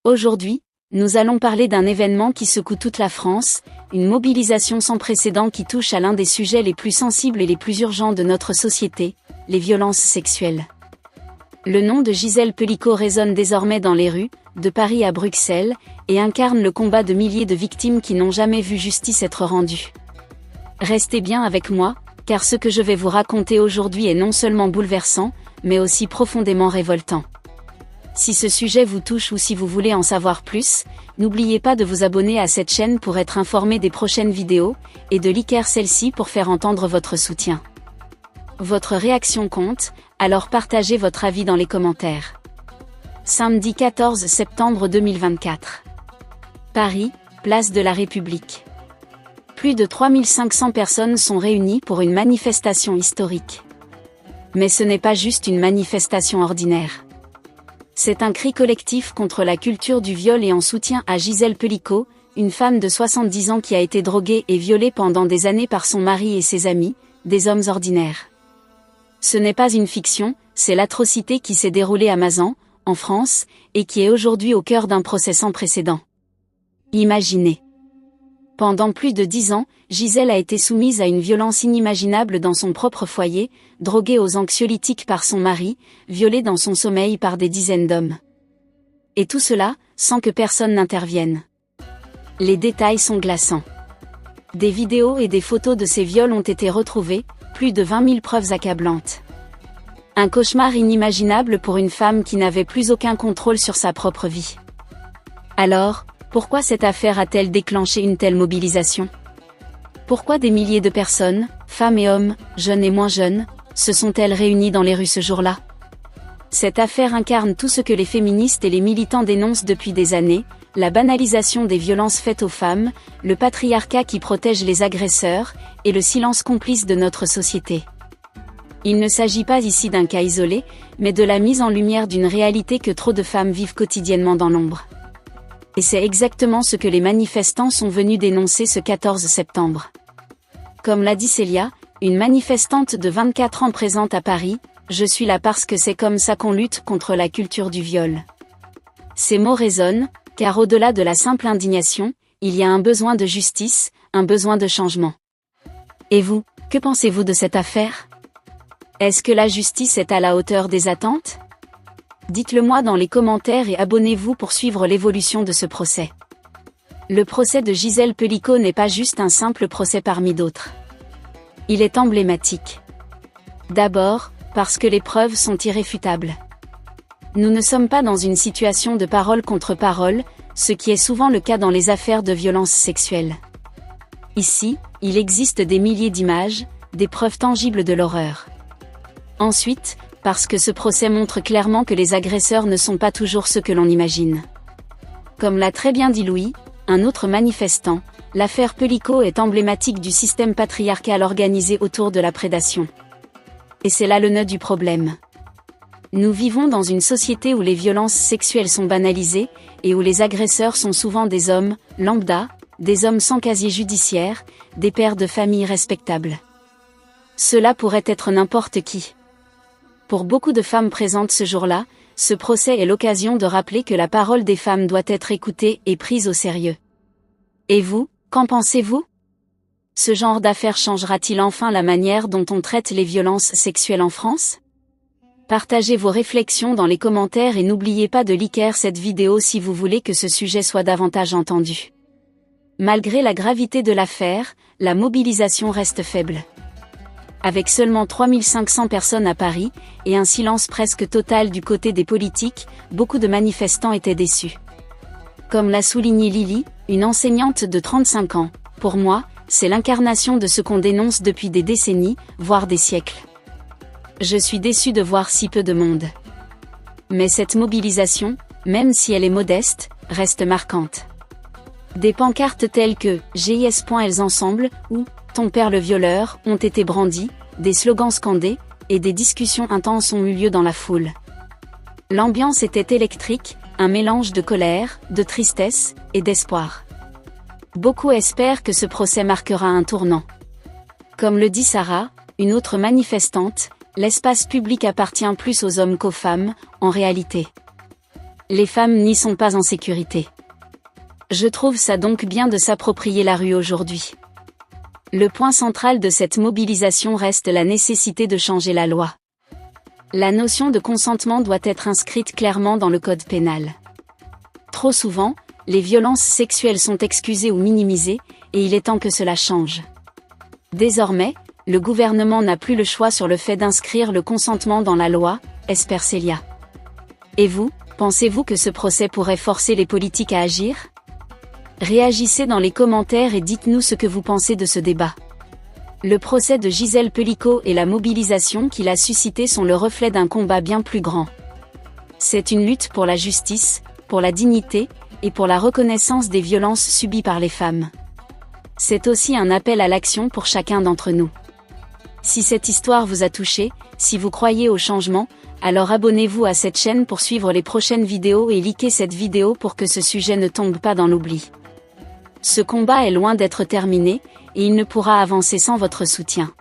Aujourd'hui, nous allons parler d'un événement qui secoue toute la France, une mobilisation sans précédent qui touche à l'un des sujets les plus sensibles et les plus urgents de notre société, les violences sexuelles. Le nom de Gisèle Pelicot résonne désormais dans les rues, de Paris à Bruxelles, et incarne le combat de milliers de victimes qui n'ont jamais vu justice être rendue. Restez bien avec moi, car ce que je vais vous raconter aujourd'hui est non seulement bouleversant, mais aussi profondément révoltant. Si ce sujet vous touche ou si vous voulez en savoir plus, n'oubliez pas de vous abonner à cette chaîne pour être informé des prochaines vidéos, et de liker celle-ci pour faire entendre votre soutien. Votre réaction compte, alors partagez votre avis dans les commentaires. Samedi 14 septembre 2024. Paris, place de la République. Plus de 3500 personnes sont réunies pour une manifestation historique. Mais ce n'est pas juste une manifestation ordinaire. C'est un cri collectif contre la culture du viol et en soutien à Gisèle Pelicot, une femme de 70 ans qui a été droguée et violée pendant des années par son mari et ses amis, des hommes ordinaires. Ce n'est pas une fiction, c'est l'atrocité qui s'est déroulée à Mazan, en France, et qui est aujourd'hui au cœur d'un procès sans précédent. Imaginez. Pendant plus de 10 ans, Gisèle a été soumise à une violence inimaginable dans son propre foyer, droguée aux anxiolytiques par son mari, violée dans son sommeil par des dizaines d'hommes. Et tout cela, sans que personne n'intervienne. Les détails sont glaçants. Des vidéos et des photos de ces viols ont été retrouvées, plus de 20 000 preuves accablantes. Un cauchemar inimaginable pour une femme qui n'avait plus aucun contrôle sur sa propre vie. Alors, pourquoi cette affaire a-t-elle déclenché une telle mobilisation? Pourquoi des milliers de personnes, femmes et hommes, jeunes et moins jeunes, se sont-elles réunies dans les rues ce jour-là? Cette affaire incarne tout ce que les féministes et les militants dénoncent depuis des années, la banalisation des violences faites aux femmes, le patriarcat qui protège les agresseurs, et le silence complice de notre société. Il ne s'agit pas ici d'un cas isolé, mais de la mise en lumière d'une réalité que trop de femmes vivent quotidiennement dans l'ombre. Et c'est exactement ce que les manifestants sont venus dénoncer ce 14 septembre. Comme l'a dit Célia, une manifestante de 24 ans présente à Paris, « Je suis là parce que c'est comme ça qu'on lutte contre la culture du viol ». Ces mots résonnent, car au-delà de la simple indignation, il y a un besoin de justice, un besoin de changement. Et vous, que pensez-vous de cette affaire? Est-ce que la justice est à la hauteur des attentes? Dites-le-moi dans les commentaires et abonnez-vous pour suivre l'évolution de ce procès. Le procès de Gisèle Pelicot n'est pas juste un simple procès parmi d'autres. Il est emblématique. D'abord, parce que les preuves sont irréfutables. Nous ne sommes pas dans une situation de parole contre parole, ce qui est souvent le cas dans les affaires de violences sexuelles. Ici, il existe des milliers d'images, des preuves tangibles de l'horreur. Ensuite, parce que ce procès montre clairement que les agresseurs ne sont pas toujours ceux que l'on imagine. Comme l'a très bien dit Louis, un autre manifestant, l'affaire Pelicot est emblématique du système patriarcal organisé autour de la prédation. Et c'est là le nœud du problème. Nous vivons dans une société où les violences sexuelles sont banalisées, et où les agresseurs sont souvent des hommes, lambda, des hommes sans casier judiciaire, des pères de famille respectables. Cela pourrait être n'importe qui. Pour beaucoup de femmes présentes ce jour-là, ce procès est l'occasion de rappeler que la parole des femmes doit être écoutée et prise au sérieux. Et vous, qu'en pensez-vous? Ce genre d'affaire changera-t-il enfin la manière dont on traite les violences sexuelles en France? Partagez vos réflexions dans les commentaires et n'oubliez pas de liker cette vidéo si vous voulez que ce sujet soit davantage entendu. Malgré la gravité de l'affaire, la mobilisation reste faible. Avec seulement 3500 personnes à Paris, et un silence presque total du côté des politiques, beaucoup de manifestants étaient déçus. Comme l'a souligné Lily, une enseignante de 35 ans, pour moi, c'est l'incarnation de ce qu'on dénonce depuis des décennies, voire des siècles. Je suis déçue de voir si peu de monde. Mais cette mobilisation, même si elle est modeste, reste marquante. Des pancartes telles que « GIS. Elles ensemble » ou « Ton père le violeur » ont été brandies, des slogans scandés, et des discussions intenses ont eu lieu dans la foule. L'ambiance était électrique, un mélange de colère, de tristesse, et d'espoir. Beaucoup espèrent que ce procès marquera un tournant. Comme le dit Sarah, une autre manifestante, l'espace public appartient plus aux hommes qu'aux femmes, en réalité. Les femmes n'y sont pas en sécurité. Je trouve ça donc bien de s'approprier la rue aujourd'hui. Le point central de cette mobilisation reste la nécessité de changer la loi. La notion de consentement doit être inscrite clairement dans le code pénal. Trop souvent, les violences sexuelles sont excusées ou minimisées, et il est temps que cela change. Désormais, le gouvernement n'a plus le choix sur le fait d'inscrire le consentement dans la loi, espère Célia. Et vous, pensez-vous que ce procès pourrait forcer les politiques à agir ? Réagissez dans les commentaires et dites-nous ce que vous pensez de ce débat. Le procès de Gisèle Pelicot et la mobilisation qu'il a suscité sont le reflet d'un combat bien plus grand. C'est une lutte pour la justice, pour la dignité, et pour la reconnaissance des violences subies par les femmes. C'est aussi un appel à l'action pour chacun d'entre nous. Si cette histoire vous a touché, si vous croyez au changement, alors abonnez-vous à cette chaîne pour suivre les prochaines vidéos et likez cette vidéo pour que ce sujet ne tombe pas dans l'oubli. Ce combat est loin d'être terminé, et il ne pourra avancer sans votre soutien.